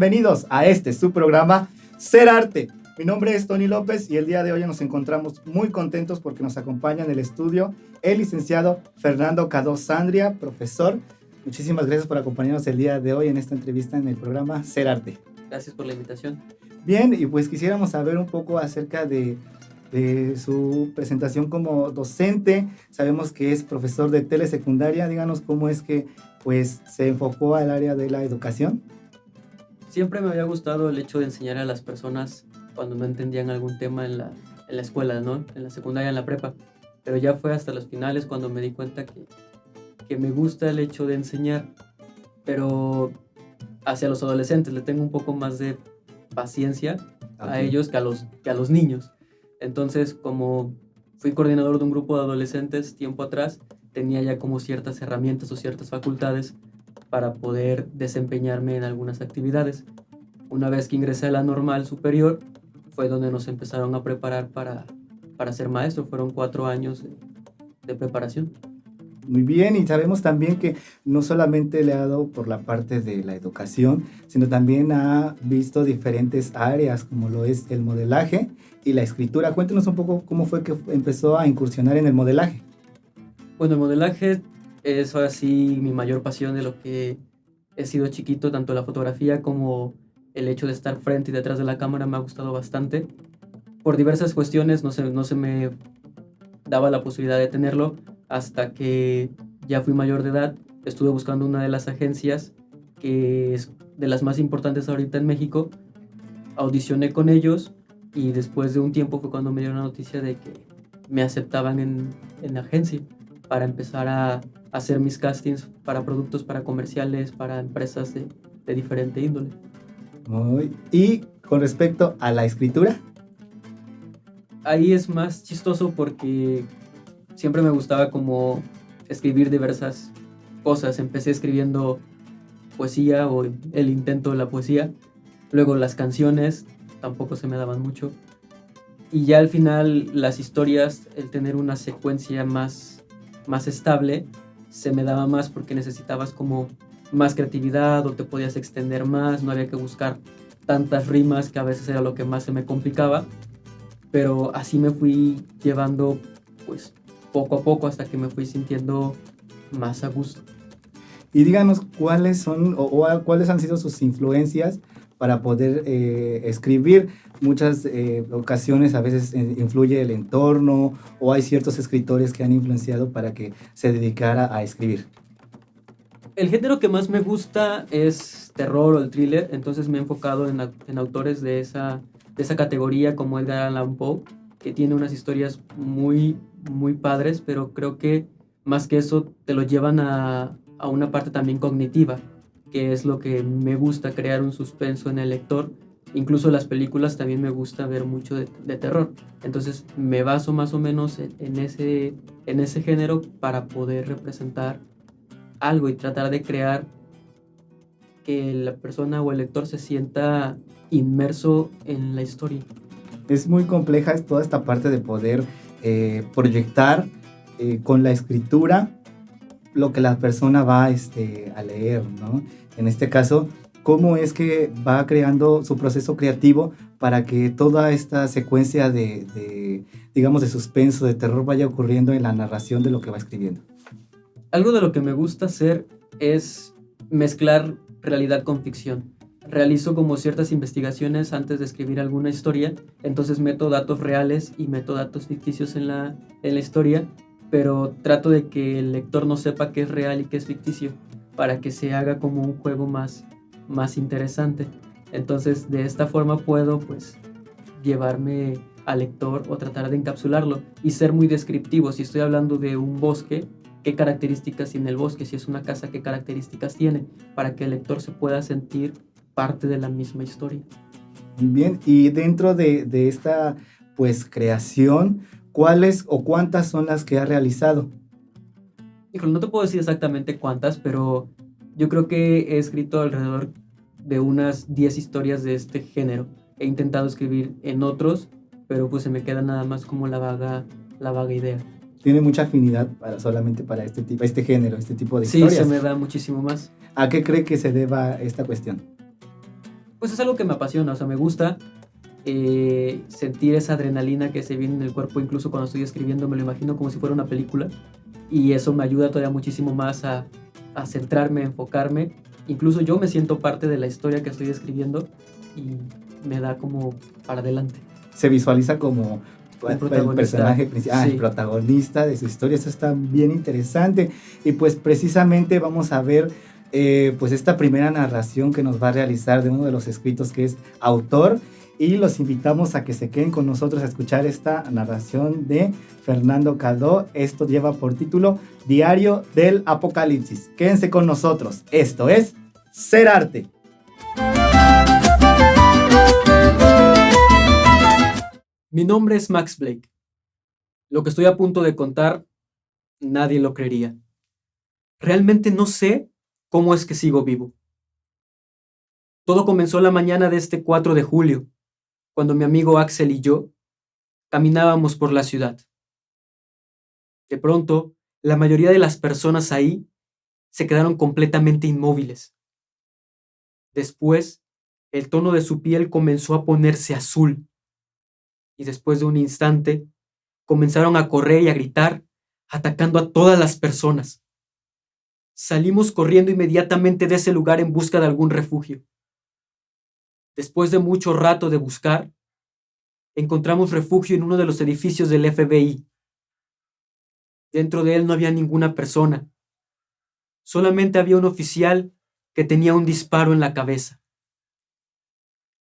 bienvenidos a su programa Ser Arte. Mi nombre es Tony López y el día de hoy nos encontramos muy contentos porque nos acompaña en el estudio el licenciado Fernando Cadó Sandria, profesor. Muchísimas gracias por acompañarnos el día de hoy en esta entrevista en el programa Ser Arte. Gracias por la invitación. Bien, y pues quisiéramos saber un poco acerca de su presentación como docente. Sabemos que es profesor de telesecundaria. Díganos cómo es que pues se enfocó al área de la educación. Siempre me había gustado el hecho de enseñar a las personas cuando no entendían algún tema en la escuela, ¿no? En la secundaria, en la prepa. Pero ya fue hasta los finales cuando me di cuenta que me gusta el hecho de enseñar, pero hacia los adolescentes le tengo un poco más de paciencia a ellos que a los niños. Entonces, como fui coordinador de un grupo de adolescentes tiempo atrás, tenía ya como ciertas herramientas o ciertas facultades para poder desempeñarme en algunas actividades. Una vez que ingresé a la normal superior, fue donde nos empezaron a preparar para ser maestro. Fueron 4 años de preparación. Muy bien, y sabemos también que no solamente le ha dado por la parte de la educación, sino también ha visto diferentes áreas, como lo es el modelaje y la escritura. Cuéntenos un poco cómo fue que empezó a incursionar en el modelaje. Bueno, el modelaje es ahora sí mi mayor pasión de lo que he sido chiquito. Tanto la fotografía como el hecho de estar frente y detrás de la cámara me ha gustado bastante. Por diversas cuestiones no se me daba la posibilidad de tenerlo hasta que ya fui mayor de edad. Estuve buscando una de las agencias que es de las más importantes ahorita en México. Audicioné con ellos y después de un tiempo fue cuando me dieron la noticia de que me aceptaban en la agencia para empezar a hacer mis castings para productos, para comerciales, para empresas de diferente índole. Y con respecto a la escritura. Ahí es más chistoso porque siempre me gustaba como escribir diversas cosas. Empecé escribiendo poesía o el intento de la poesía. Luego las canciones tampoco se me daban mucho. Y ya al final las historias, el tener una secuencia más estable, se me daba más porque necesitabas como más creatividad o te podías extender más. No había que buscar tantas rimas, que a veces era lo que más se me complicaba. Pero así me fui llevando pues poco a poco hasta que me fui sintiendo más a gusto. Y díganos cuáles son o cuáles han sido sus influencias para poder escribir. Muchas ocasiones a veces influye el entorno o hay ciertos escritores que han influenciado para que se dedicara a escribir. El género que más me gusta es terror o el thriller, entonces me he enfocado en autores de esa categoría como Edgar Allan Poe, que tiene unas historias muy, muy padres, pero creo que más que eso te lo llevan a una parte también cognitiva, que es lo que me gusta, crear un suspenso en el lector. Incluso las películas también me gusta ver mucho de terror, entonces me baso más o menos en ese género para poder representar algo y tratar de crear que la persona o el lector se sienta inmerso en la historia. Es muy compleja toda esta parte de poder proyectar con la escritura lo que la persona va a leer, ¿no? En este caso, cómo es que va creando su proceso creativo para que toda esta secuencia de suspenso, de terror vaya ocurriendo en la narración de lo que va escribiendo. Algo de lo que me gusta hacer es mezclar realidad con ficción. Realizo como ciertas investigaciones antes de escribir alguna historia, entonces meto datos reales y meto datos ficticios en la historia, pero trato de que el lector no sepa qué es real y qué es ficticio, para que se haga como un juego más interesante. Entonces de esta forma puedo pues llevarme al lector o tratar de encapsularlo y ser muy descriptivo. Si estoy hablando de un bosque, qué características tiene el bosque, si es una casa, qué características tiene, para que el lector se pueda sentir parte de la misma historia. Bien, y dentro de esta pues creación, ¿cuáles o cuántas son las que ha realizado? Híjole, no te puedo decir exactamente cuántas, pero yo creo que he escrito alrededor de unas 10 historias de este género. He intentado escribir en otros, pero pues se me queda nada más como la vaga idea. Tiene mucha afinidad solamente para este género, este tipo de historias. Sí, se me da muchísimo más. ¿A qué cree que se deba esta cuestión? Pues es algo que me apasiona, o sea, me gusta sentir esa adrenalina que se viene en el cuerpo, incluso cuando estoy escribiendo me lo imagino como si fuera una película, y eso me ayuda todavía muchísimo más a centrarme, a enfocarme. Incluso yo me siento parte de la historia que estoy escribiendo y me da como para adelante. Se visualiza como el personaje principal, sí. El protagonista de su historia. Eso está bien interesante. Y pues precisamente vamos a ver pues esta primera narración que nos va a realizar de uno de los escritos que es autor. Y los invitamos a que se queden con nosotros a escuchar esta narración de Fernando Caldó. Esto lleva por título Diario del Apocalipsis. Quédense con nosotros. Esto es Ser Arte. Mi nombre es Max Blake. Lo que estoy a punto de contar, nadie lo creería. Realmente no sé cómo es que sigo vivo. Todo comenzó la mañana de este 4 de julio, cuando mi amigo Axel y yo caminábamos por la ciudad. De pronto, la mayoría de las personas ahí se quedaron completamente inmóviles. Después, el tono de su piel comenzó a ponerse azul, y después de un instante, comenzaron a correr y a gritar, atacando a todas las personas. Salimos corriendo inmediatamente de ese lugar en busca de algún refugio. Después de mucho rato de buscar, encontramos refugio en uno de los edificios del FBI. Dentro de él no había ninguna persona. Solamente había un oficial que tenía un disparo en la cabeza.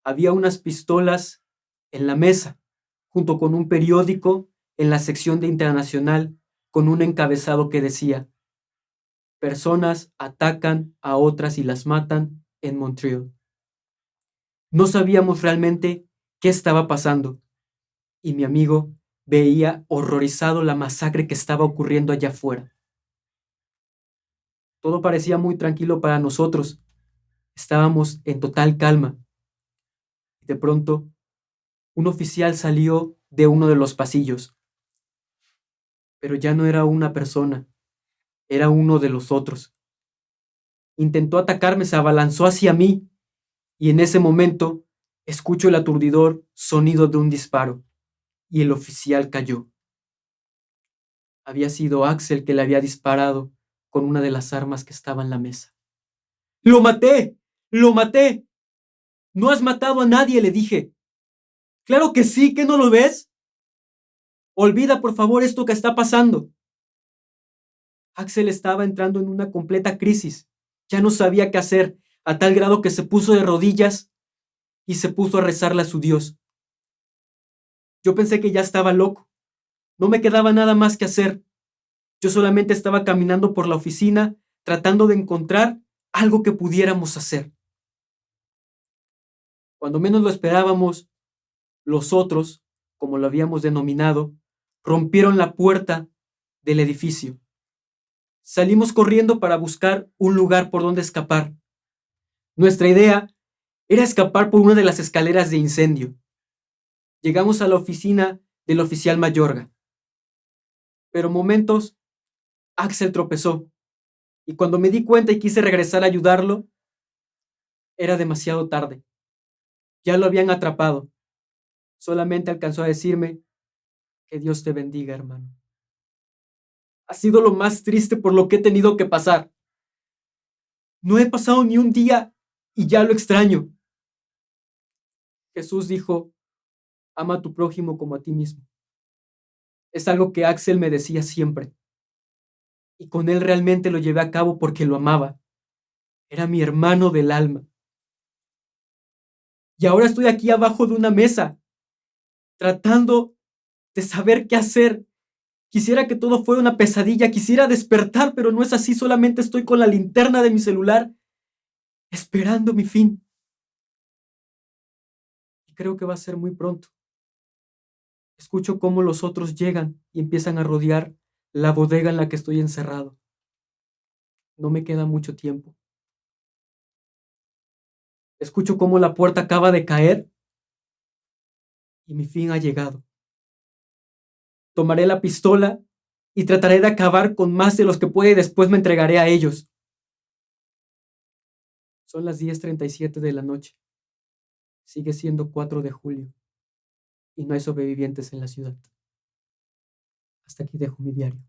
Había unas pistolas en la mesa, junto con un periódico en la sección de Internacional, con un encabezado que decía: personas atacan a otras y las matan en Montreal. No sabíamos realmente qué estaba pasando, y mi amigo veía horrorizado la masacre que estaba ocurriendo allá afuera. Todo parecía muy tranquilo para nosotros. Estábamos en total calma. De pronto, un oficial salió de uno de los pasillos. Pero ya no era una persona, era uno de los otros. Intentó atacarme, se abalanzó hacia mí, y en ese momento escucho el aturdidor sonido de un disparo, y el oficial cayó. Había sido Axel que le había disparado con una de las armas que estaba en la mesa. ¡Lo maté! ¡Lo maté! ¡No has matado a nadie!, le dije. ¡Claro que sí! ¿Qué no lo ves? Olvida, por favor, esto que está pasando. Axel estaba entrando en una completa crisis. Ya no sabía qué hacer, a tal grado que se puso de rodillas y se puso a rezarle a su Dios. Yo pensé que ya estaba loco. No me quedaba nada más que hacer. Yo solamente estaba caminando por la oficina tratando de encontrar algo que pudiéramos hacer. Cuando menos lo esperábamos, los otros, como lo habíamos denominado, rompieron la puerta del edificio. Salimos corriendo para buscar un lugar por donde escapar. Nuestra idea era escapar por una de las escaleras de incendio. Llegamos a la oficina del oficial Mayorga. Pero momentos, Axel tropezó, y cuando me di cuenta y quise regresar a ayudarlo, era demasiado tarde. Ya lo habían atrapado. Solamente alcanzó a decirme: que Dios te bendiga, hermano. Ha sido lo más triste por lo que he tenido que pasar. No he pasado ni un día y ya lo extraño. Jesús dijo: ama a tu prójimo como a ti mismo. Es algo que Axel me decía siempre. Y con él realmente lo llevé a cabo porque lo amaba. Era mi hermano del alma. Y ahora estoy aquí abajo de una mesa, tratando de saber qué hacer. Quisiera que todo fuera una pesadilla, quisiera despertar, pero no es así. Solamente estoy con la linterna de mi celular, esperando mi fin. Y creo que va a ser muy pronto. Escucho cómo los otros llegan y empiezan a rodear la bodega en la que estoy encerrado. No me queda mucho tiempo. Escucho cómo la puerta acaba de caer y mi fin ha llegado. Tomaré la pistola y trataré de acabar con más de los que pueda y después me entregaré a ellos. Son las 10:37 de la noche. Sigue siendo 4 de julio y no hay sobrevivientes en la ciudad. Hasta aquí dejo mi diario.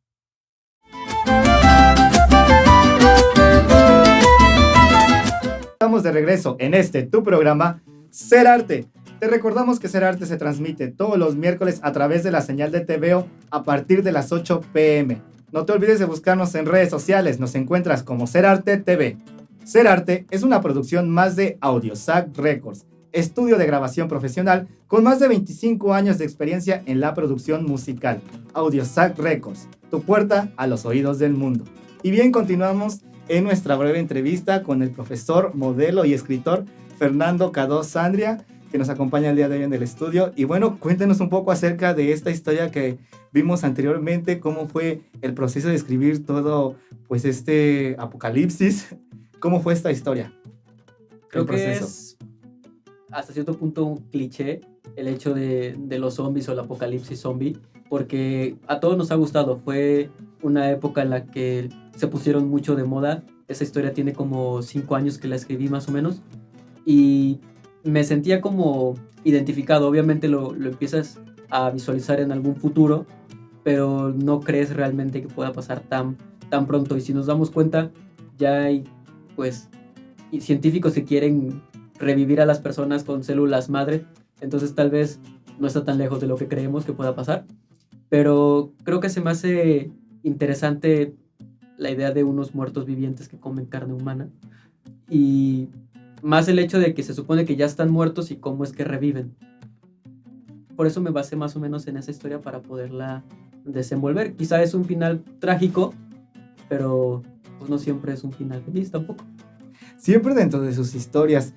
Estamos de regreso en tu programa, Ser Arte. Te recordamos que Ser Arte se transmite todos los miércoles a través de la señal de TVO a partir de las 8 p.m. No te olvides de buscarnos en redes sociales, nos encuentras como Ser Arte TV. Ser Arte es una producción más de Audiosac Records, estudio de grabación profesional con más de 25 años de experiencia en la producción musical. Audiosac Records, tu puerta a los oídos del mundo. Y bien, continuamos en nuestra breve entrevista con el profesor, modelo y escritor Fernando Cadó Sandria, que nos acompaña el día de hoy en el estudio. Y bueno, cuéntenos un poco acerca de esta historia que vimos anteriormente, cómo fue el proceso de escribir todo, pues este apocalipsis. ¿Cómo fue esta historia? Creo que es hasta cierto punto un cliché el hecho de los zombies o el apocalipsis zombie, porque a todos nos ha gustado. Fue una época en la que se pusieron mucho de moda. Esa historia tiene como 5 años que la escribí más o menos, y me sentía como identificado. Obviamente lo empiezas a visualizar en algún futuro, pero no crees realmente que pueda pasar tan pronto. Y si nos damos cuenta, ya hay pues científicos que quieren revivir a las personas con células madre, entonces tal vez no está tan lejos de lo que creemos que pueda pasar. Pero creo que se me hace interesante la idea de unos muertos vivientes que comen carne humana, y más el hecho de que se supone que ya están muertos y cómo es que reviven. Por eso me basé más o menos en esa historia para poderla desenvolver. Quizá es un final trágico, pero pues no siempre es un final feliz tampoco. Siempre dentro de sus historias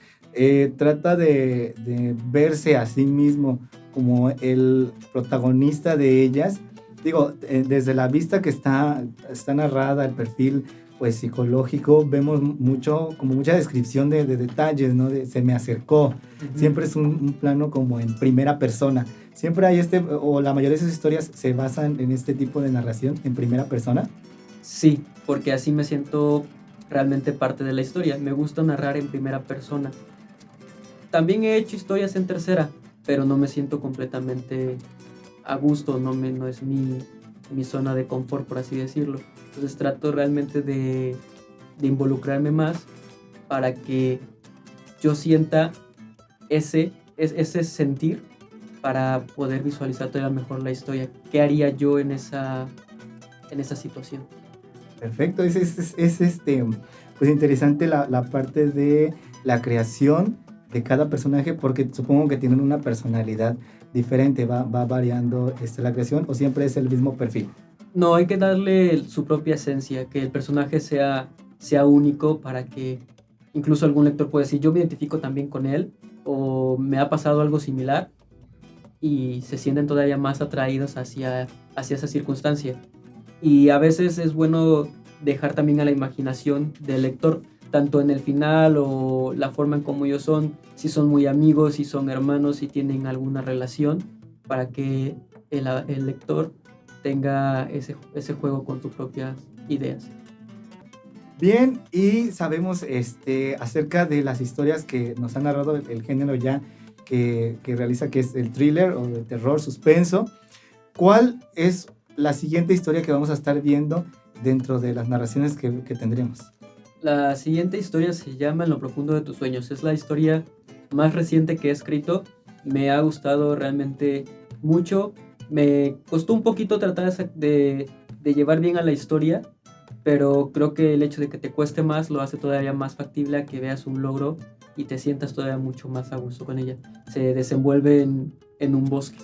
trata de verse a sí mismo como el protagonista de ellas. Digo, desde la vista que está narrada, el perfil pues psicológico, vemos mucha descripción de detalles, ¿no? Se me acercó. Uh-huh. Siempre es un plano como en primera persona. Siempre hay o la mayoría de sus historias se basan en este tipo de narración en primera persona. Sí, porque así me siento realmente parte de la historia. Me gusta narrar en primera persona. También he hecho historias en tercera, pero no me siento completamente a gusto, no es mi zona de confort, por así decirlo. Entonces trato realmente de involucrarme más para que yo sienta ese sentir, para poder visualizar todavía mejor la historia. ¿Qué haría yo en esa situación? Perfecto, es pues interesante la parte de la creación de cada personaje, porque supongo que tienen una personalidad diferente, va variando la creación, o siempre es el mismo perfil. No, hay que darle su propia esencia, que el personaje sea único, para que incluso algún lector pueda decir, yo me identifico también con él, o me ha pasado algo similar, y se sienten todavía más atraídos hacia esa circunstancia. Y a veces es bueno dejar también a la imaginación del lector, tanto en el final o la forma en cómo ellos son, si son muy amigos, si son hermanos, si tienen alguna relación, para que el lector tenga ese juego con sus propias ideas. Bien, y sabemos acerca de las historias que nos ha narrado el género ya que realiza, que es el thriller o el terror suspenso. ¿Cuál es la siguiente historia que vamos a estar viendo dentro de las narraciones que tendremos? La siguiente historia se llama En lo profundo de tus sueños. Es la historia más reciente que he escrito. Me ha gustado realmente mucho. Me costó un poquito tratar de llevar bien a la historia, pero creo que el hecho de que te cueste más lo hace todavía más factible a que veas un logro y te sientas todavía mucho más a gusto con ella. Se desenvuelve en un bosque.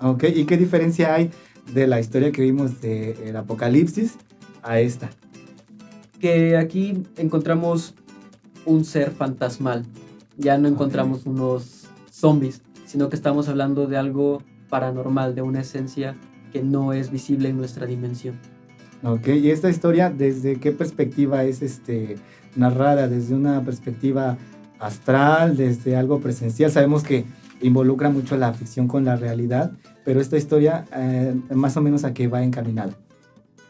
Ok, ¿y qué diferencia hay de la historia que vimos de el apocalipsis a esta? Que aquí encontramos un ser fantasmal. Ya no encontramos unos zombies, sino que estamos hablando de algo paranormal, de una esencia que no es visible en nuestra dimensión. Ok, ¿y esta historia desde qué perspectiva es narrada? ¿Desde una perspectiva astral, desde algo presencial? Sabemos que involucra mucho la ficción con la realidad, pero esta historia más o menos a qué va encaminada.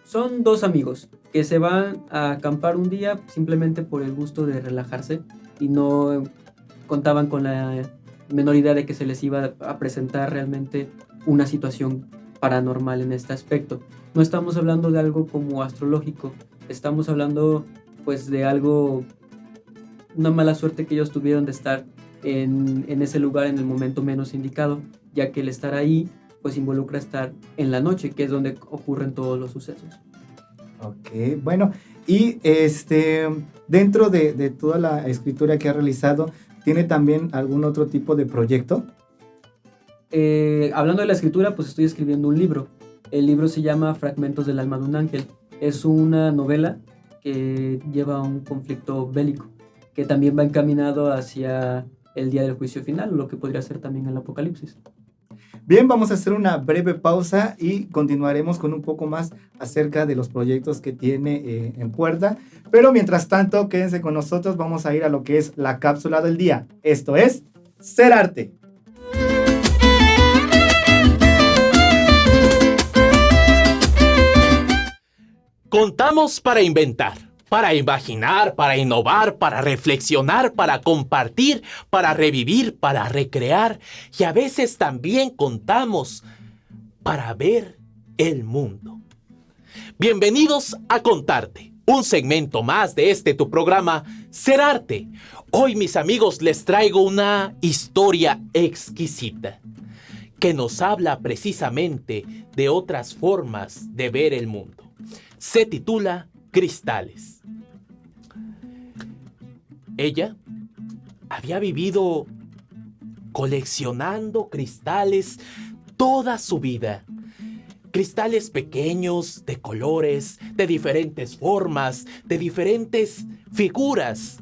Son 2 amigos que se van a acampar un día simplemente por el gusto de relajarse, y no contaban con la menor idea de que se les iba a presentar realmente una situación paranormal en este aspecto. No estamos hablando de algo como astrológico, estamos hablando pues de algo, una mala suerte que ellos tuvieron de estar en ese lugar en el momento menos indicado, ya que el estar ahí pues involucra estar en la noche, que es donde ocurren todos los sucesos. Ok, bueno, y dentro de toda la escritura que ha realizado, ¿tiene también algún otro tipo de proyecto? Hablando de la escritura, pues estoy escribiendo un libro. El libro se llama Fragmentos del alma de un ángel. Es una novela que lleva un conflicto bélico, que también va encaminado hacia el día del juicio final, lo que podría ser también el apocalipsis. Bien, vamos a hacer una breve pausa y continuaremos con un poco más acerca de los proyectos que tiene en puerta. Pero mientras tanto, quédense con nosotros, vamos a ir a lo que es la cápsula del día. Esto es Ser Arte. Contamos para inventar, para imaginar, para innovar, para reflexionar, para compartir, para revivir, para recrear y a veces también contamos para ver el mundo. Bienvenidos a Contarte, un segmento más de tu programa Ser Arte. Hoy, mis amigos, les traigo una historia exquisita que nos habla precisamente de otras formas de ver el mundo. Se titula Cristales. Ella había vivido coleccionando cristales toda su vida. Cristales pequeños, de colores, de diferentes formas, de diferentes figuras.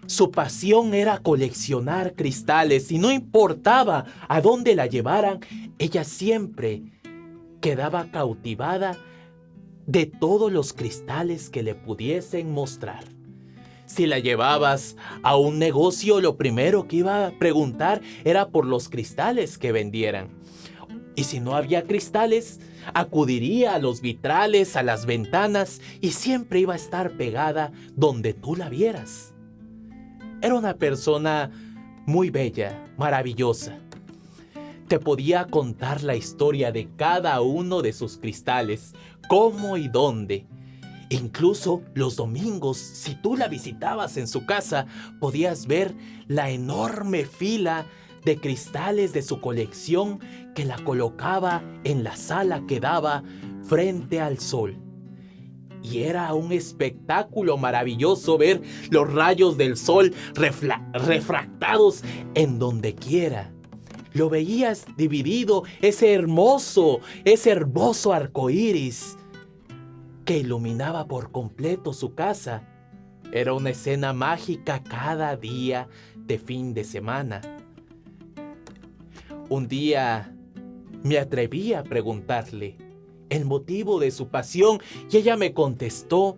Su pasión era coleccionar cristales y no importaba a dónde la llevaran, ella siempre quedaba cautivada de todos los cristales que le pudiesen mostrar. Si la llevabas a un negocio, lo primero que iba a preguntar era por los cristales que vendieran. Y si no había cristales, acudiría a los vitrales, a las ventanas y siempre iba a estar pegada donde tú la vieras. Era una persona muy bella, maravillosa. Te podía contar la historia de cada uno de sus cristales, cómo y dónde. Incluso los domingos, si tú la visitabas en su casa, podías ver la enorme fila de cristales de su colección que la colocaba en la sala que daba frente al sol. Y era un espectáculo maravilloso ver los rayos del sol refractados en donde quiera. Lo veías dividido, ese hermoso arco iris que iluminaba por completo su casa. Era una escena mágica cada día de fin de semana. Un día me atreví a preguntarle el motivo de su pasión y ella me contestó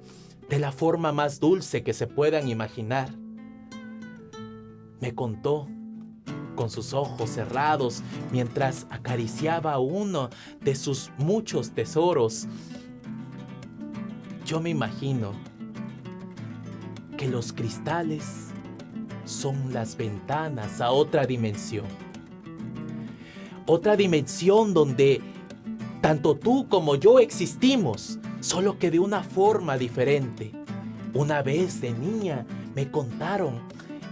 de la forma más dulce que se puedan imaginar. Me contó con sus ojos cerrados mientras acariciaba uno de sus muchos tesoros. Yo me imagino que los cristales son las ventanas a otra dimensión. Otra dimensión donde tanto tú como yo existimos, solo que de una forma diferente. Una vez de niña me contaron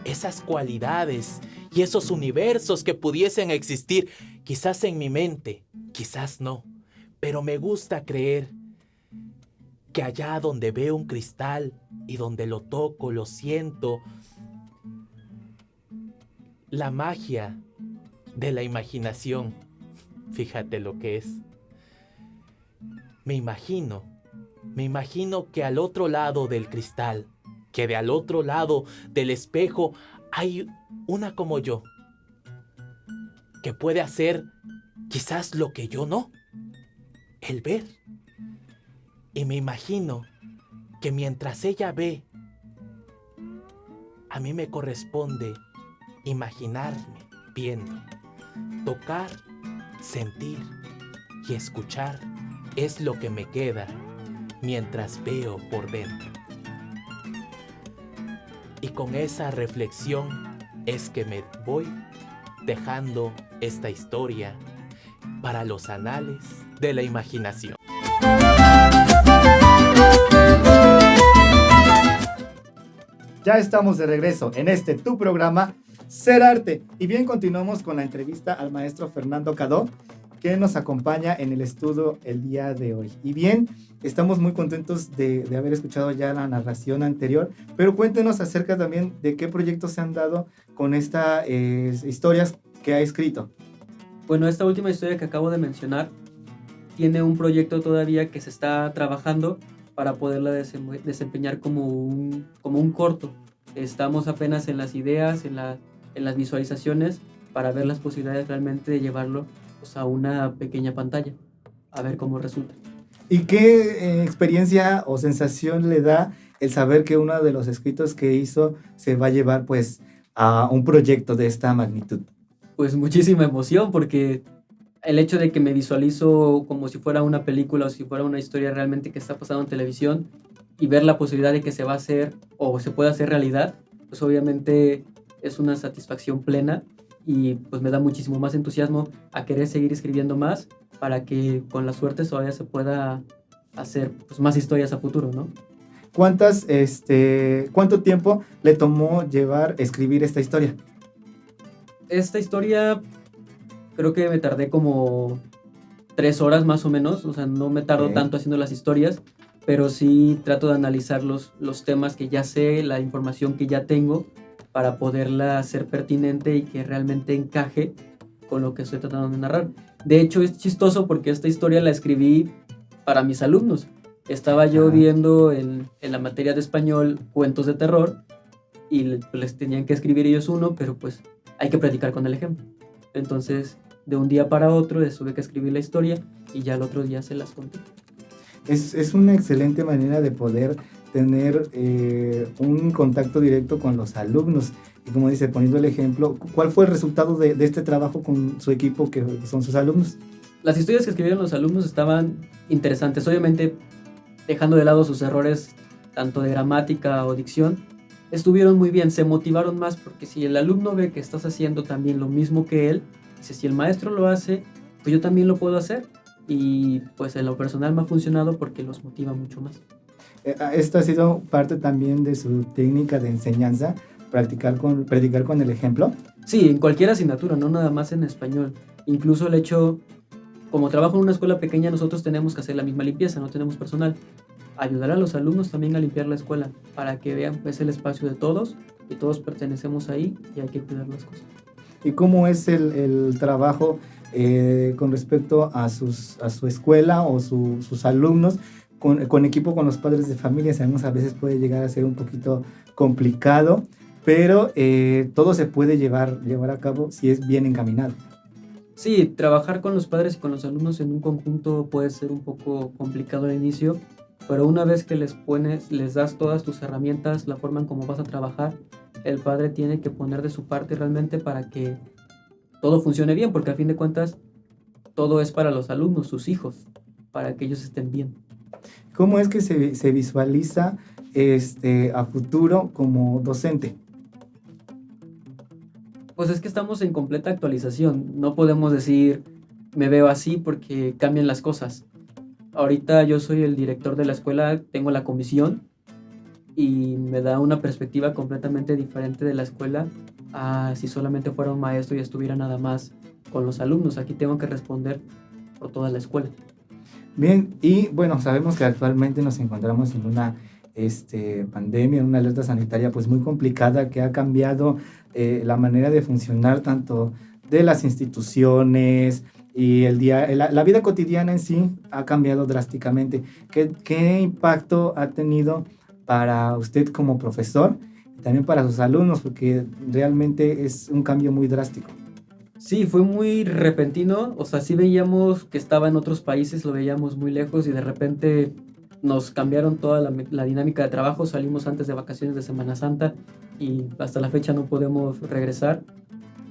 esas cualidades y esos universos que pudiesen existir, quizás en mi mente, quizás no, pero me gusta creer que allá donde veo un cristal y donde lo toco, lo siento, la magia de la imaginación, fíjate lo que es. Me imagino que al otro lado del cristal, que de al otro lado del espejo hay una como yo, que puede hacer quizás lo que yo no, el ver. Y me imagino que mientras ella ve, a mí me corresponde imaginarme viendo, tocar, sentir y escuchar es lo que me queda mientras veo por dentro. Y con esa reflexión es que me voy dejando esta historia para los anales de la imaginación. Ya estamos de regreso en este tu programa Ser Arte. Y bien, continuamos con la entrevista al maestro Fernando Cadó, que nos acompaña en el estudio el día de hoy. Y bien, estamos muy contentos de haber escuchado ya la narración anterior, pero cuéntenos acerca también de qué proyectos se han dado con estas historias que ha escrito. Bueno, esta última historia que acabo de mencionar tiene un proyecto todavía que se está trabajando para poderla desempeñar como un corto. Estamos apenas en las ideas, en las visualizaciones, para ver las posibilidades realmente de llevarlo pues, a una pequeña pantalla, a ver cómo resulta. ¿Y qué experiencia o sensación le da el saber que uno de los escritos que hizo se va a llevar pues a un proyecto de esta magnitud? Pues muchísima emoción, porque el hecho de que me visualizo como si fuera una película o si fuera una historia realmente que está pasando en televisión y ver la posibilidad de que se va a hacer o se pueda hacer realidad, pues obviamente es una satisfacción plena y pues me da muchísimo más entusiasmo a querer seguir escribiendo más para que con la suerte todavía se pueda hacer pues, más historias a futuro, ¿no? ¿Cuánto tiempo le tomó escribir esta historia? Esta historia creo que me tardé como 3 horas más o menos, o sea, no me tardo tanto haciendo las historias, pero sí trato de analizar los temas que ya sé, la información que ya tengo, para poderla hacer pertinente y que realmente encaje con lo que estoy tratando de narrar. De hecho, es chistoso porque esta historia la escribí para mis alumnos. Estaba yo viendo en la materia de español cuentos de terror y les tenían que escribir ellos uno, pero pues hay que practicar con el ejemplo. Entonces, de un día para otro les tuve que escribir la historia y ya el otro día se las conté. Es una excelente manera de poder tener un contacto directo con los alumnos. Y como dice, poniendo el ejemplo, ¿cuál fue el resultado de este trabajo con su equipo, que son sus alumnos? Las historias que escribieron los alumnos estaban interesantes, obviamente dejando de lado sus errores tanto de gramática o dicción. Estuvieron muy bien, se motivaron más, porque si el alumno ve que estás haciendo también lo mismo que él, dice, si el maestro lo hace, pues yo también lo puedo hacer. Y pues en lo personal me ha funcionado porque los motiva mucho más. Esto ha sido parte también de su técnica de enseñanza, predicar con el ejemplo. Sí, en cualquier asignatura, no nada más en español. Incluso el hecho, como trabajo en una escuela pequeña, nosotros tenemos que hacer la misma limpieza, no tenemos personal. Ayudar a los alumnos también a limpiar la escuela, para que vean pues el espacio de todos y todos pertenecemos ahí y hay que cuidar las cosas. ¿Y cómo es el trabajo con respecto a su escuela o sus alumnos, con equipo, con los padres de familia? Sabemos a veces puede llegar a ser un poquito complicado, pero todo se puede llevar a cabo si es bien encaminado. Sí, trabajar con los padres y con los alumnos en un conjunto puede ser un poco complicado al inicio, pero una vez que les das todas tus herramientas, la forma en cómo vas a trabajar, el padre tiene que poner de su parte realmente para que todo funcione bien, porque a fin de cuentas todo es para los alumnos, sus hijos, para que ellos estén bien. ¿Cómo es que se visualiza a futuro como docente? Pues es que estamos en completa actualización, no podemos decir me veo así porque cambian las cosas. Ahorita yo soy el director de la escuela, tengo la comisión y me da una perspectiva completamente diferente de la escuela a si solamente fuera un maestro y estuviera nada más con los alumnos. Aquí tengo que responder por toda la escuela. Bien, y bueno, sabemos que actualmente nos encontramos en una pandemia, en una alerta sanitaria pues muy complicada que ha cambiado la manera de funcionar tanto de las instituciones y la vida cotidiana en sí ha cambiado drásticamente. ¿Qué impacto ha tenido para usted como profesor y también para sus alumnos? Porque realmente es un cambio muy drástico. Sí, fue muy repentino, o sea, sí veíamos que estaba en otros países, lo veíamos muy lejos y de repente nos cambiaron toda la dinámica de trabajo, salimos antes de vacaciones de Semana Santa y hasta la fecha no podemos regresar.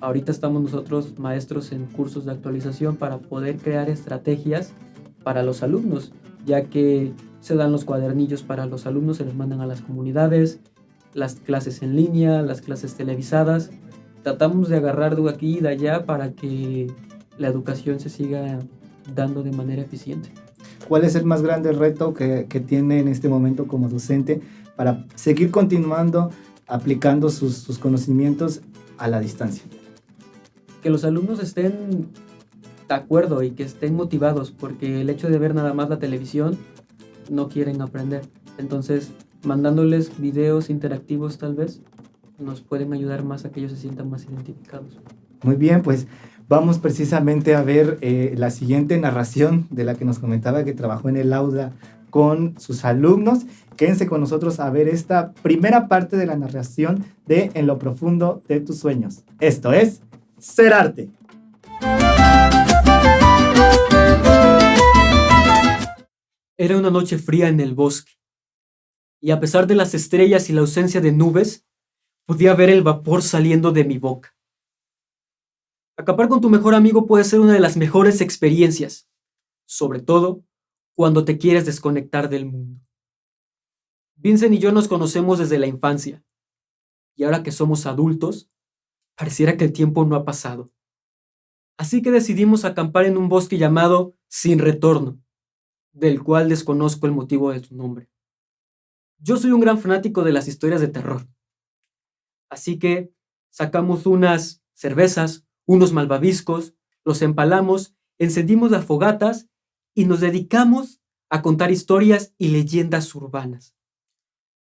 Ahorita estamos nosotros maestros en cursos de actualización para poder crear estrategias para los alumnos, ya que se dan los cuadernillos para los alumnos, se les mandan a las comunidades, las clases en línea, las clases televisadas, tratamos de agarrar de aquí y de allá para que la educación se siga dando de manera eficiente. ¿Cuál es el más grande reto que tiene en este momento como docente para seguir continuando aplicando sus conocimientos a la distancia? Que los alumnos estén de acuerdo y que estén motivados, porque el hecho de ver nada más la televisión no quieren aprender. Entonces, mandándoles videos interactivos tal vez, nos pueden ayudar más a que ellos se sientan más identificados. Muy bien, pues vamos precisamente a ver la siguiente narración de la que nos comentaba que trabajó en el aula con sus alumnos. Quédense con nosotros a ver esta primera parte de la narración de En lo profundo de tus sueños. Esto es Ser Arte. Era una noche fría en el bosque, y a pesar de las estrellas y la ausencia de nubes, podía ver el vapor saliendo de mi boca. Acampar con tu mejor amigo puede ser una de las mejores experiencias, sobre todo cuando te quieres desconectar del mundo. Vincent y yo nos conocemos desde la infancia, y ahora que somos adultos, pareciera que el tiempo no ha pasado. Así que decidimos acampar en un bosque llamado Sin Retorno, del cual desconozco el motivo de su nombre. Yo soy un gran fanático de las historias de terror, así que sacamos unas cervezas, unos malvaviscos, los empalamos, encendimos las fogatas y nos dedicamos a contar historias y leyendas urbanas.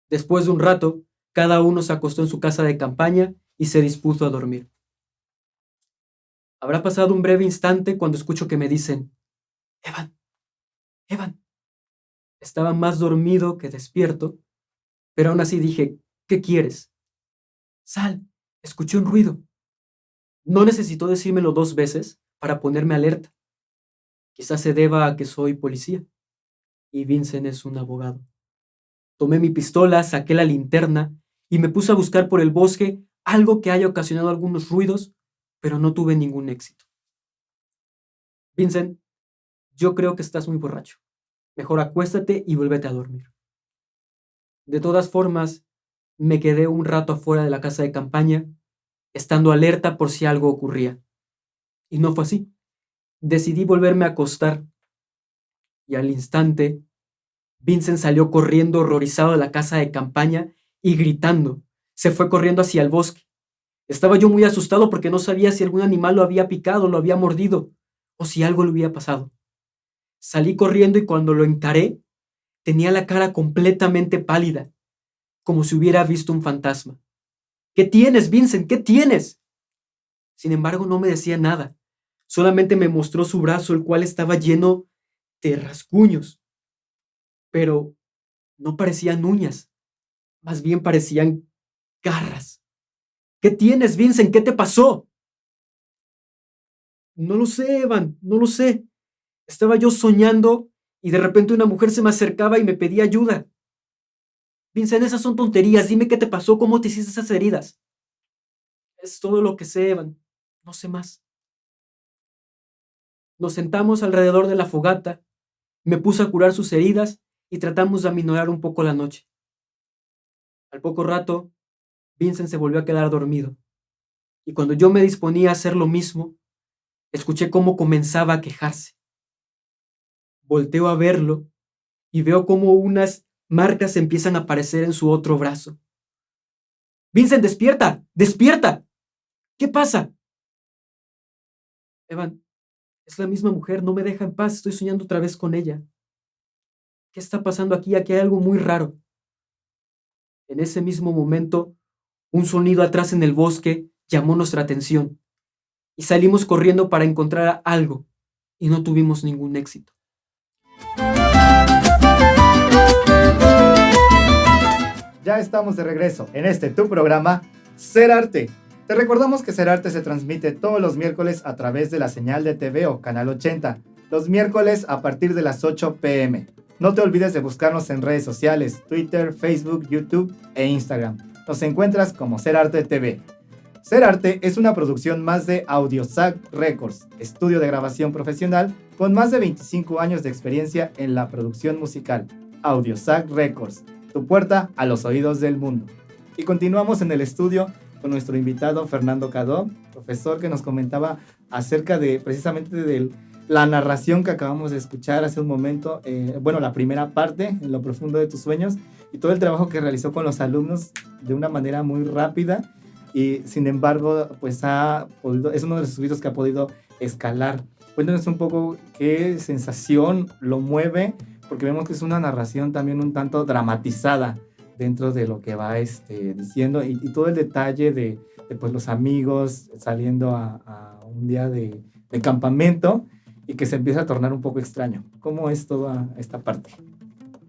Después de un rato, cada uno se acostó en su casa de campaña y se dispuso a dormir. Habrá pasado un breve instante cuando escucho que me dicen: Evan. Estaba más dormido que despierto, pero aún así dije: ¿qué quieres? Sal, escuché un ruido. No necesitó decírmelo 2 veces para ponerme alerta. Quizás se deba a que soy policía y Vincent es un abogado. Tomé mi pistola, saqué la linterna y me puse a buscar por el bosque algo que haya ocasionado algunos ruidos, pero no tuve ningún éxito. Vincent, yo creo que estás muy borracho. Mejor acuéstate y vuélvete a dormir. De todas formas, me quedé un rato afuera de la casa de campaña, estando alerta por si algo ocurría. Y no fue así. Decidí volverme a acostar. Y al instante, Vincent salió corriendo horrorizado de la casa de campaña y gritando. Se fue corriendo hacia el bosque. Estaba yo muy asustado porque no sabía si algún animal lo había picado, lo había mordido, o si algo le había pasado. Salí corriendo y cuando lo encaré, tenía la cara completamente pálida, como si hubiera visto un fantasma. ¿Qué tienes, Vincent? ¿Qué tienes? Sin embargo, no me decía nada. Solamente me mostró su brazo, el cual estaba lleno de rasguños. Pero no parecían uñas, más bien parecían garras. ¿Qué tienes, Vincent? ¿Qué te pasó? No lo sé, Evan, no lo sé. Estaba yo soñando y de repente una mujer se me acercaba y me pedía ayuda. Vincent, esas son tonterías. Dime qué te pasó, cómo te hiciste esas heridas. Es todo lo que sé, Evan. No sé más. Nos sentamos alrededor de la fogata. Me puse a curar sus heridas y tratamos de aminorar un poco la noche. Al poco rato, Vincent se volvió a quedar dormido. Y cuando yo me disponía a hacer lo mismo, escuché cómo comenzaba a quejarse. Volteo a verlo y veo cómo unas marcas empiezan a aparecer en su otro brazo. Vincent, despierta, despierta. ¿Qué pasa? Evan, es la misma mujer, no me deja en paz, estoy soñando otra vez con ella. ¿Qué está pasando aquí? Aquí hay algo muy raro. En ese mismo momento, un sonido atrás en el bosque llamó nuestra atención y salimos corriendo para encontrar algo y no tuvimos ningún éxito. Ya estamos de regreso en tu programa Ser Arte. Te recordamos que Ser Arte se transmite todos los miércoles a través de la señal de TV o Canal 80, los miércoles a partir de las 8 p.m. No te olvides de buscarnos en redes sociales, Twitter, Facebook, YouTube e Instagram. Nos encuentras como Ser Arte TV. Ser Arte es una producción más de Audiosac Records, estudio de grabación profesional con más de 25 años de experiencia en la producción musical. Audiosac Records, tu puerta a los oídos del mundo. Y continuamos en el estudio con nuestro invitado Fernando Cadó, profesor que nos comentaba acerca de precisamente de la narración que acabamos de escuchar hace un momento, la primera parte, en lo profundo de tus sueños, y todo el trabajo que realizó con los alumnos de una manera muy rápida, y sin embargo, pues es uno de los escritos que ha podido escalar. Cuéntanos un poco qué sensación lo mueve, porque vemos que es una narración también un tanto dramatizada dentro de lo que va diciendo, y todo el detalle de pues, los amigos saliendo a un día de campamento, y que se empieza a tornar un poco extraño. ¿Cómo es toda esta parte?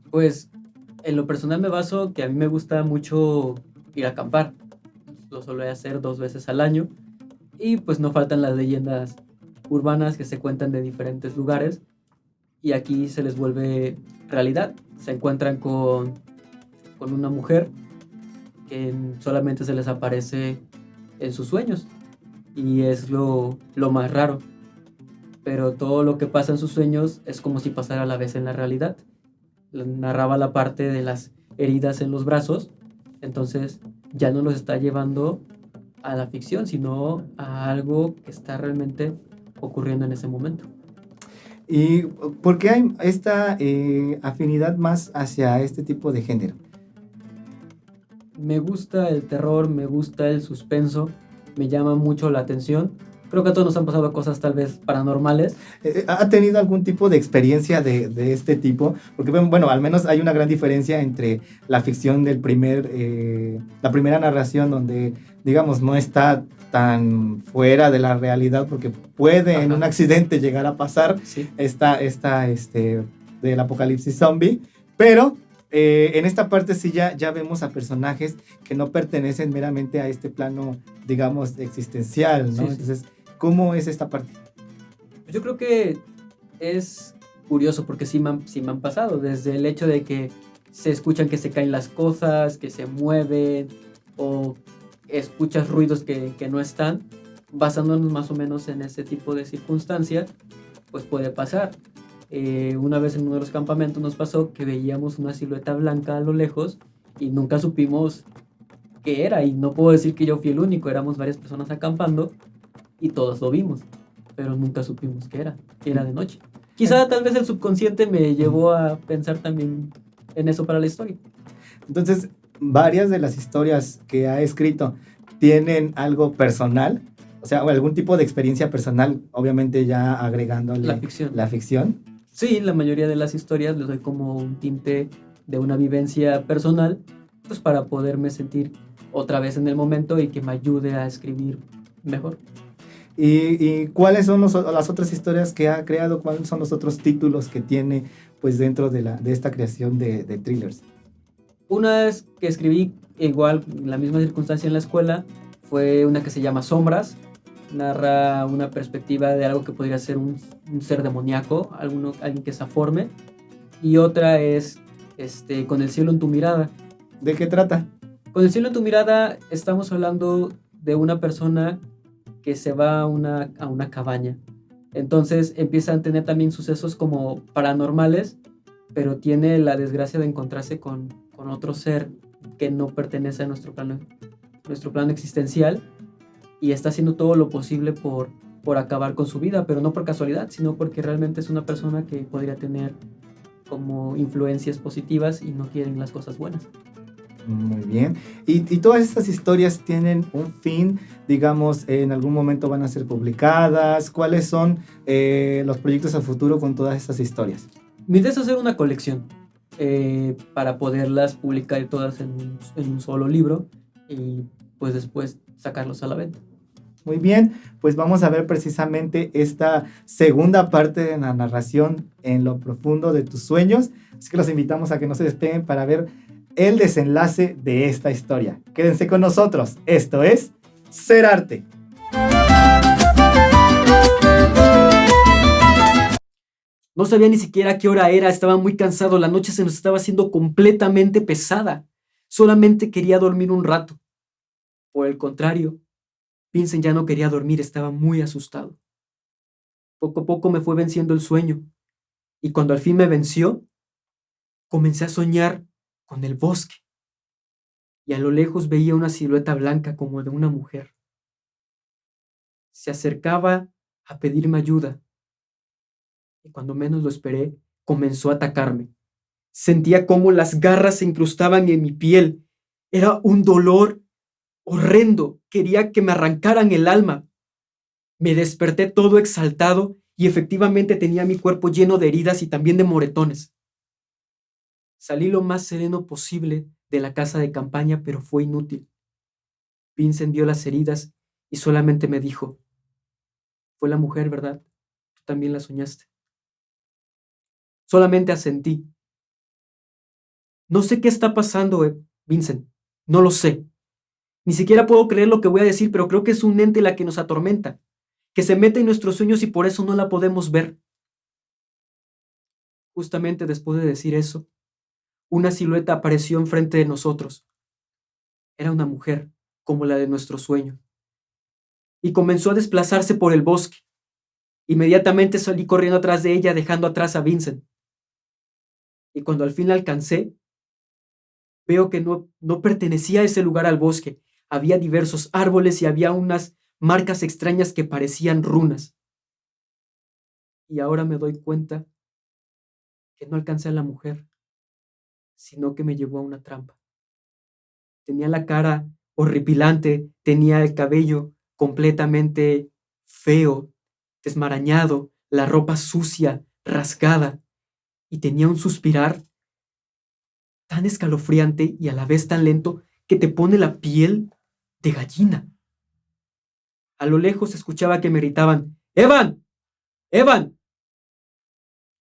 Pues en lo personal me baso que a mí me gusta mucho ir a acampar. Lo suelo hacer 2 veces al año, y pues no faltan las leyendas urbanas que se cuentan de diferentes lugares, y aquí se les vuelve realidad. Se encuentran con una mujer que solamente se les aparece en sus sueños, y es lo más raro, pero todo lo que pasa en sus sueños es como si pasara a la vez en la realidad. Narraba la parte de las heridas en los brazos, entonces ya no los está llevando a la ficción, sino a algo que está realmente ocurriendo en ese momento. ¿Y por qué hay esta afinidad más hacia este tipo de género? Me gusta el terror, me gusta el suspenso, me llama mucho la atención. Creo que a todos nos han pasado cosas tal vez paranormales. ¿Ha tenido algún tipo de experiencia de este tipo? Porque, bueno, al menos hay una gran diferencia entre la ficción la primera narración, donde, digamos, no está tan fuera de la realidad, porque puede en un accidente llegar a pasar, sí, del apocalipsis zombie, pero en esta parte sí ya vemos a personajes que no pertenecen meramente a este plano, digamos, existencial, ¿no? Sí. Entonces, ¿cómo es esta parte? Yo creo que es curioso porque sí me han pasado, desde el hecho de que se escuchan que se caen las cosas, que se mueven, o escuchas ruidos que no están. Basándonos más o menos en ese tipo de circunstancias, pues puede pasar. Una vez en uno de los campamentos nos pasó que veíamos una silueta blanca a lo lejos y nunca supimos qué era, y no puedo decir que yo fui el único, éramos varias personas acampando y todos lo vimos, pero nunca supimos qué era de noche. Quizá tal vez el subconsciente me llevó a pensar también en eso para la historia. Entonces, varias de las historias que ha escrito tienen algo personal, o sea, algún tipo de experiencia personal, obviamente ya agregándole la ficción. Sí, la mayoría de las historias les doy como un tinte de una vivencia personal, pues para poderme sentir otra vez en el momento y que me ayude a escribir mejor. ¿Y cuáles son las otras historias que ha creado? ¿Cuáles son los otros títulos que tiene pues dentro de esta creación de thrillers? Una vez que escribí igual en la misma circunstancia en la escuela fue una que se llama Sombras. Narra una perspectiva de algo que podría ser un ser demoníaco, alguien que se forme. Y otra es Con el cielo en tu mirada. ¿De qué trata? Con el cielo en tu mirada estamos hablando de una persona que se va a una cabaña. Entonces empiezan a tener también sucesos como paranormales, pero tiene la desgracia de encontrarse con otro ser que no pertenece a nuestro plano existencial, y está haciendo todo lo posible por acabar con su vida, pero no por casualidad, sino porque realmente es una persona que podría tener como influencias positivas y no quieren las cosas buenas. Muy bien. ¿Y todas estas historias tienen un fin? Digamos, en algún momento van a ser publicadas. ¿Cuáles son los proyectos a futuro con todas estas historias? Mi idea es hacer una colección para poderlas publicar todas en un solo libro y pues después sacarlos a la venta. Muy bien, pues vamos a ver precisamente esta segunda parte de la narración en lo profundo de tus sueños. Así que los invitamos a que no se despeguen para ver el desenlace de esta historia. Quédense con nosotros. Esto es Ser Arte. No sabía ni siquiera qué hora era, estaba muy cansado, la noche se nos estaba haciendo completamente pesada. Solamente quería dormir un rato. Por el contrario, Vincent ya no quería dormir, estaba muy asustado. Poco a poco me fue venciendo el sueño, y cuando al fin me venció, comencé a soñar con el bosque. y a lo lejos veía una silueta blanca como de una mujer. Se acercaba a pedirme ayuda y cuando menos lo esperé, comenzó a atacarme. Sentía cómo las garras se incrustaban en mi piel. Era un dolor horrendo. Quería que me arrancaran el alma. Me desperté todo exaltado y efectivamente tenía mi cuerpo lleno de heridas y también de moretones. Salí lo más sereno posible de la casa de campaña, pero fue inútil. Vincent vio las heridas y solamente me dijo: fue la mujer, ¿verdad? Tú también la soñaste. Solamente asentí. No sé qué está pasando, Vincent. No lo sé. Ni siquiera puedo creer lo que voy a decir, pero creo que es un ente la que nos atormenta, que se mete en nuestros sueños y por eso no la podemos ver. Justamente después de decir eso, una silueta apareció enfrente de nosotros. Era una mujer, como la de nuestro sueño, y comenzó a desplazarse por el bosque. Inmediatamente salí corriendo atrás de ella, dejando atrás a Vincent. Y cuando al fin la alcancé, veo que no pertenecía a ese lugar al bosque. Había diversos árboles y había unas marcas extrañas que parecían runas. Y ahora me doy cuenta que no alcancé a la mujer, sino que me llevó a una trampa. Tenía la cara horripilante, tenía el cabello completamente feo, desmarañado, la ropa sucia, rasgada, y tenía un suspirar tan escalofriante y a la vez tan lento que te pone la piel de gallina. A lo lejos escuchaba que me gritaban: ¡Evan! ¡Evan!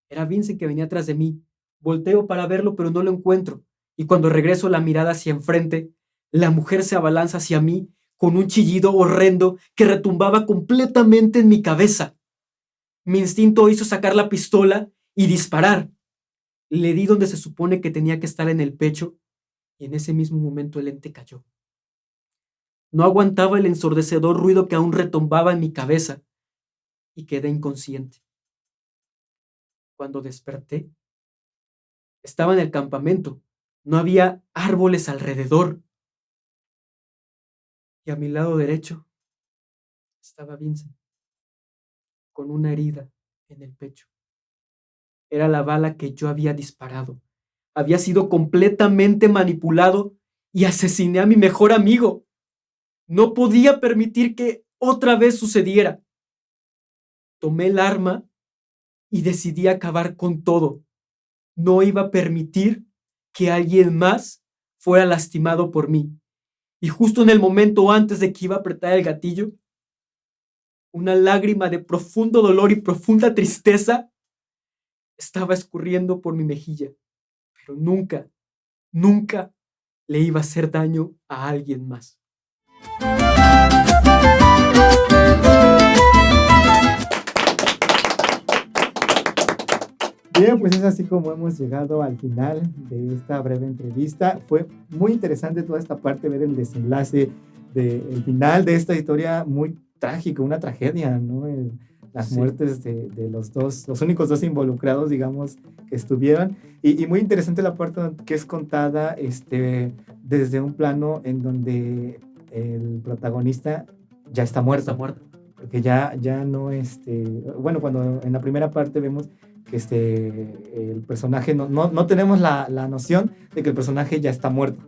Era Vincent que venía atrás de mí. Volteo para verlo, pero no lo encuentro. Y cuando regreso la mirada hacia enfrente, la mujer se abalanza hacia mí con un chillido horrendo que retumbaba completamente en mi cabeza. Mi instinto hizo sacar la pistola y disparar. Le di donde se supone que tenía que estar, en el pecho, y en ese mismo momento el ente cayó. No aguantaba el ensordecedor ruido que aún retumbaba en mi cabeza y quedé inconsciente. Cuando desperté, estaba en el campamento. No había árboles alrededor. Y a mi lado derecho estaba Vincent, con una herida en el pecho. Era la bala que yo había disparado. Había sido completamente manipulado y asesiné a mi mejor amigo. No podía permitir que otra vez sucediera. Tomé el arma y decidí acabar con todo. No iba a permitir que alguien más fuera lastimado por mí. Y justo en el momento antes de que iba a apretar el gatillo, una lágrima de profundo dolor y profunda tristeza estaba escurriendo por mi mejilla. Pero nunca, nunca le iba a hacer daño a alguien más. Bien, pues es así como hemos llegado al final de esta breve entrevista. Fue muy interesante toda esta parte, ver el desenlace del final de esta historia muy trágica, una tragedia, ¿no? Las muertes de los únicos dos involucrados, digamos, que estuvieron. Y muy interesante la parte que es contada desde un plano en donde el protagonista ya está muerto. Está muerto. Porque ya no, bueno, cuando en la primera parte vemos que el personaje, no tenemos la noción de que el personaje ya está muerto.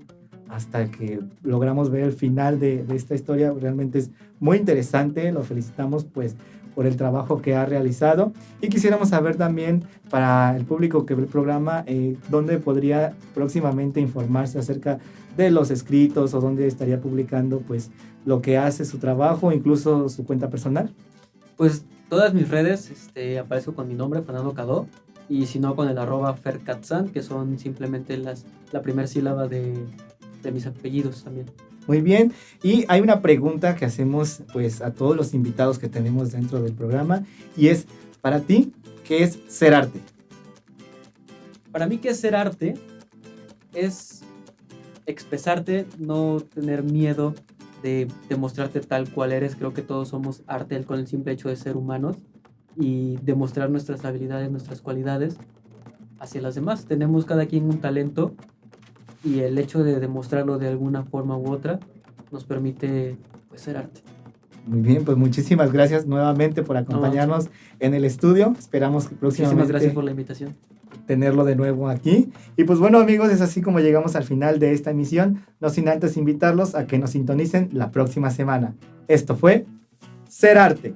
Hasta que logramos ver el final de esta historia, realmente es muy interesante. Lo felicitamos pues por el trabajo que ha realizado, y quisiéramos saber también, para el público que ve el programa, dónde podría próximamente informarse acerca de los escritos, o dónde estaría publicando pues lo que hace, su trabajo, incluso su cuenta personal. Pues todas mis redes aparezco con mi nombre, Fernando Cadó, y si no con el @ferkatzan, que son simplemente la primera sílaba de mis apellidos también. Muy bien, y hay una pregunta que hacemos pues a todos los invitados que tenemos dentro del programa, y es: para ti, ¿qué es ser arte? Para mí, ¿qué es ser arte? Es expresarte, no tener miedo de demostrarte tal cual eres. Creo que todos somos arte con el simple hecho de ser humanos y demostrar nuestras habilidades, nuestras cualidades hacia las demás. Tenemos cada quien un talento y el hecho de demostrarlo de alguna forma u otra nos permite pues ser arte. Muy bien, pues muchísimas gracias nuevamente por acompañarnos en el estudio. Esperamos que Muchísimas próximamente gracias por la invitación. tenerlo de nuevo aquí. Y pues bueno, amigos, es así como llegamos al final de esta emisión, no sin antes invitarlos a que nos sintonicen la próxima semana. Esto fue Ser Arte.